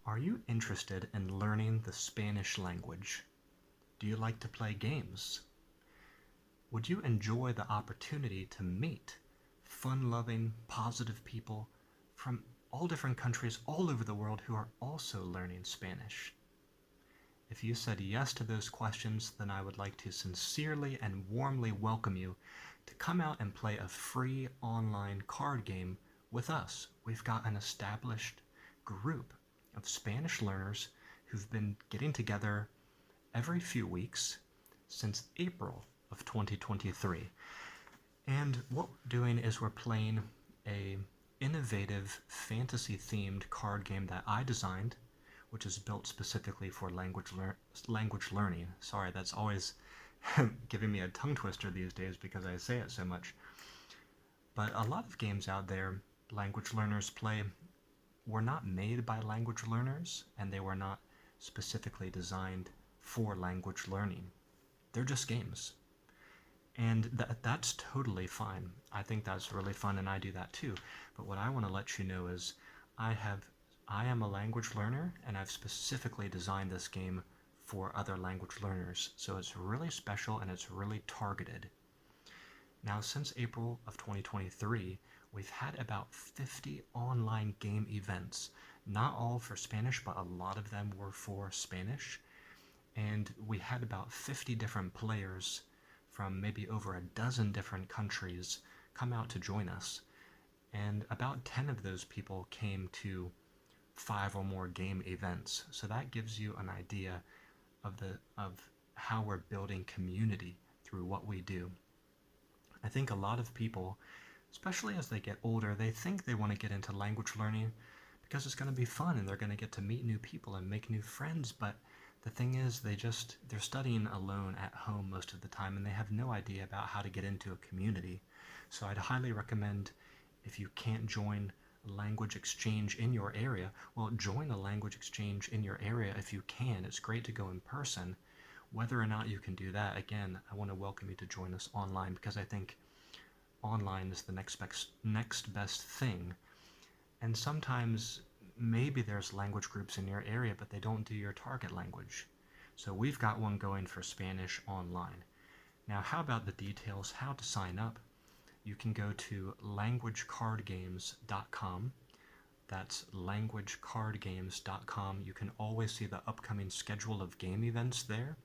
Are you interested in learning the Spanish language? Do you like to play games? Would you enjoy the opportunity to meet fun-loving, positive people from all different countries all over the world who are also learning Spanish? If you said yes to those questions, then I would like to sincerely and warmly welcome you to come out and play a free online card game with us. We've got an established group of Spanish learners who've been getting together every few weeks since April of 2023. And what we're doing is we're playing a innovative fantasy-themed card game that I designed, which is built specifically for language learning. Sorry, that's always giving me a tongue twister these days because I say it so much. But a lot of games out there language learners play were not made by language learners, and they were not specifically designed for language learning. They're just games. And that's totally fine. I think that's really fun, and I do that too. But what I want to let you know is I am a language learner, and I've specifically designed this game for other language learners. So it's really special and it's really targeted. Now, since April of 2023, we've had about 50 online game events. Not all for Spanish, but a lot of them were for Spanish. And we had about 50 different players from maybe over a dozen different countries come out to join us. And about 10 of those people came to 5 or more game events. So that gives you an idea of how we're building community through what we do. I think a lot of people, especially as they get older, they think they want to get into language learning because it's going to be fun and they're going to get to meet new people and make new friends. But the thing is, they're studying alone at home most of the time and they have no idea about how to get into a community. So I'd highly recommend, if you can't join a language exchange in your area, well, join a language exchange in your area if you can. It's great to go in person. Whether or not you can do that, again, I want to welcome you to join us online because I think online is the next best thing. And sometimes maybe there's language groups in your area, but they don't do your target language. So we've got one going for Spanish online. Now, how about the details, how to sign up? You can go to languagecardgames.com. That's languagecardgames.com. You can always see the upcoming schedule of game events there.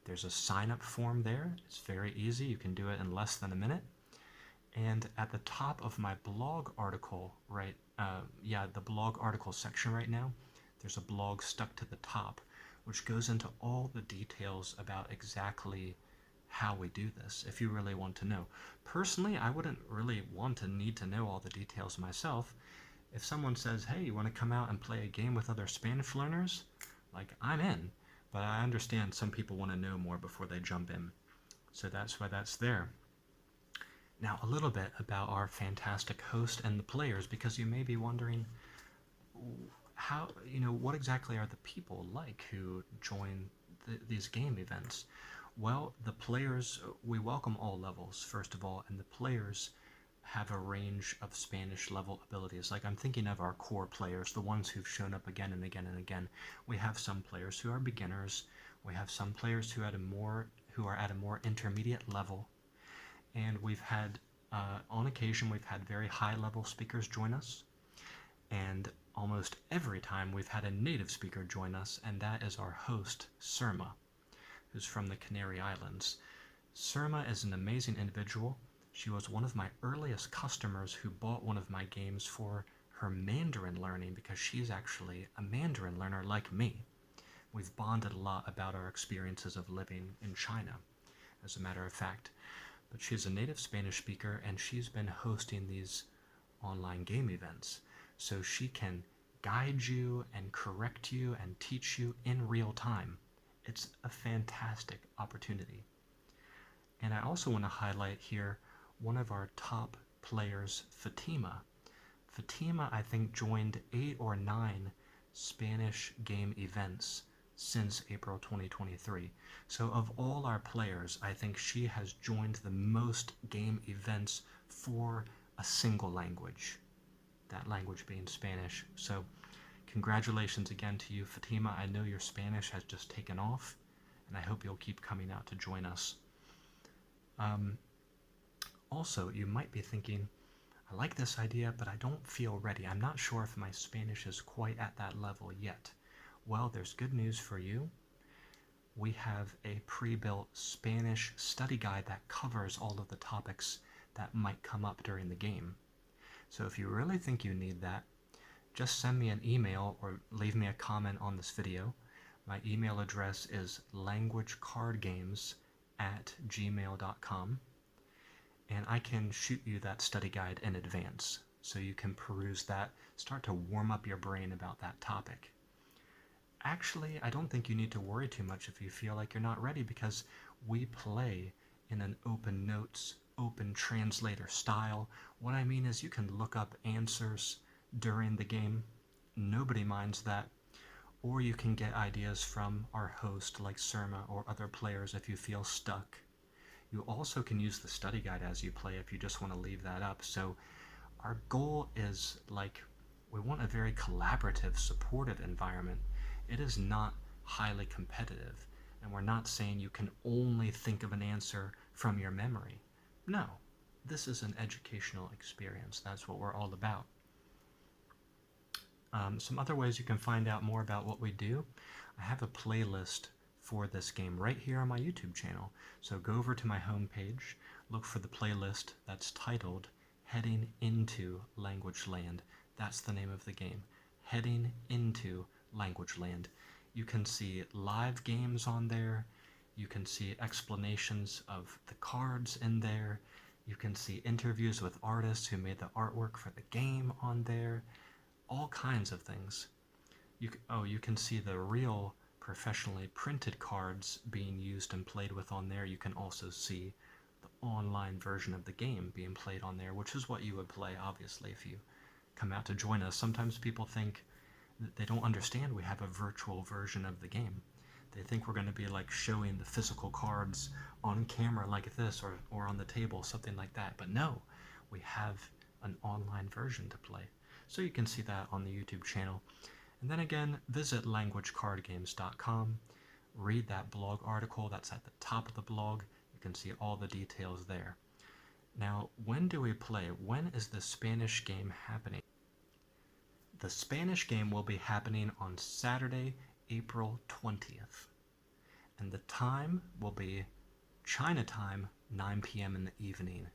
There's a sign-up form there. It's very easy. You can do it in less than a minute. And at the top of my blog article, the blog article section right now, there's a blog stuck to the top, which goes into all the details about exactly how we do this, if you really want to know. Personally, I wouldn't really need to know all the details myself. If someone says, hey, you want to come out and play a game with other Spanish learners? I'm in. But I understand some people want to know more before they jump in. So that's why that's there. Now, a little bit about our fantastic host and the players, because you may be wondering, what exactly are the people like who join these game events? Well, the players, we welcome all levels, first of all, and the players have a range of Spanish level abilities. I'm thinking of our core players, the ones who've shown up again and again and again. We have some players who are beginners. We have some players who are at a more intermediate level. And we've had, on occasion, we've had very high-level speakers join us. And almost every time we've had a native speaker join us, and that is our host, Surma, who's from the Canary Islands. Surma is an amazing individual. She was one of my earliest customers who bought one of my games for her Mandarin learning because she's actually a Mandarin learner like me. We've bonded a lot about our experiences of living in China, as a matter of fact. But she's a native Spanish speaker and she's been hosting these online game events. So she can guide you and correct you and teach you in real time. It's a fantastic opportunity. And I also want to highlight here one of our top players, Fatima. Fatima, I think, joined 8 or 9 Spanish game events since April 2023. So of all our players, I think she has joined the most game events for a single language, that language being Spanish. So congratulations again to you, Fatima. I know your Spanish has just taken off, and I hope you'll keep coming out to join us. Also, you might be thinking, I like this idea, but I don't feel ready. I'm not sure if my Spanish is quite at that level yet. Well, there's good news for you. We have a pre-built Spanish study guide that covers all of the topics that might come up during the game. So if you really think you need that, just send me an email or leave me a comment on this video. My email address is languagecardgames@gmail.com, and I can shoot you that study guide in advance so you can peruse that, start to warm up your brain about that topic. Actually, I don't think you need to worry too much if you feel like you're not ready, because we play in an open notes, open translator style. What I mean is you can look up answers during the game. Nobody minds that. Or you can get ideas from our host like Surma or other players if you feel stuck. You also can use the study guide as you play if you just want to leave that up. So our goal is, we want a very collaborative, supportive environment. It is not highly competitive, and we're not saying you can only think of an answer from your memory. No, this is an educational experience. That's what we're all about. Some other ways you can find out more about what we do. I have a playlist for this game right here on my YouTube channel. So go over to my homepage, look for the playlist that's titled Heading Into Language Land. That's the name of the game. Heading Into Language Land. You can see live games on there. You can see explanations of the cards in there. You can see interviews with artists who made the artwork for the game on there. All kinds of things. You can see the real professionally printed cards being used and played with on there. You can also see the online version of the game being played on there, which is what you would play, obviously, if you come out to join us. Sometimes people think that they don't understand we have a virtual version of the game. They think we're going to be showing the physical cards on camera like this, or on the table, something like that. But no, we have an online version to play. So you can see that on the YouTube channel. And then again, visit languagecardgames.com, read that blog article that's at the top of the blog. You can see all the details there. Now, when do we play? When is the Spanish game happening? The Spanish game will be happening on Saturday, April 20th. And the time will be China time, 9 p.m. in the evening.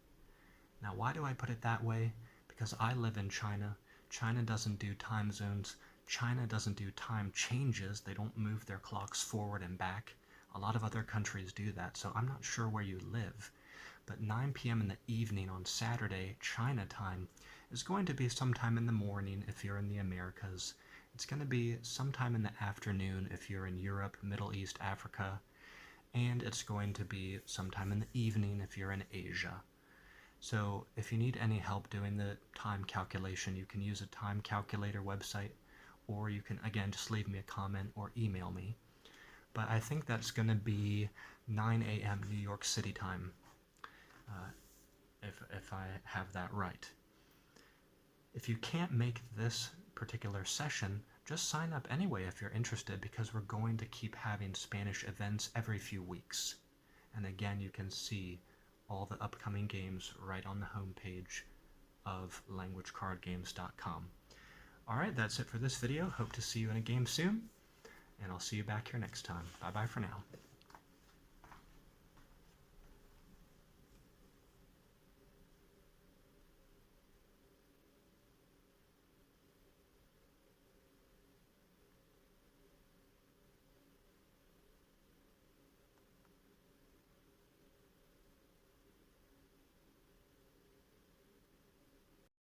Now, why do I put it that way? Because I live in China. China doesn't do time zones. China doesn't do time changes. They don't move their clocks forward and back. A lot of other countries do that, so I'm not sure where you live. But 9 p.m. in the evening on Saturday, China time, is going to be sometime in the morning if you're in the Americas. It's going to be sometime in the afternoon if you're in Europe, Middle East, Africa. And it's going to be sometime in the evening if you're in Asia. So if you need any help doing the time calculation, you can use a time calculator website, or you can, again, just leave me a comment or email me. But I think that's going to be 9 a.m. New York City time, if I have that right. If you can't make this particular session, just sign up anyway if you're interested, because we're going to keep having Spanish events every few weeks. And again, you can see all the upcoming games right on the homepage of languagecardgames.com. Alright, that's it for this video. Hope to see you in a game soon, and I'll see you back here next time. Bye-bye for now.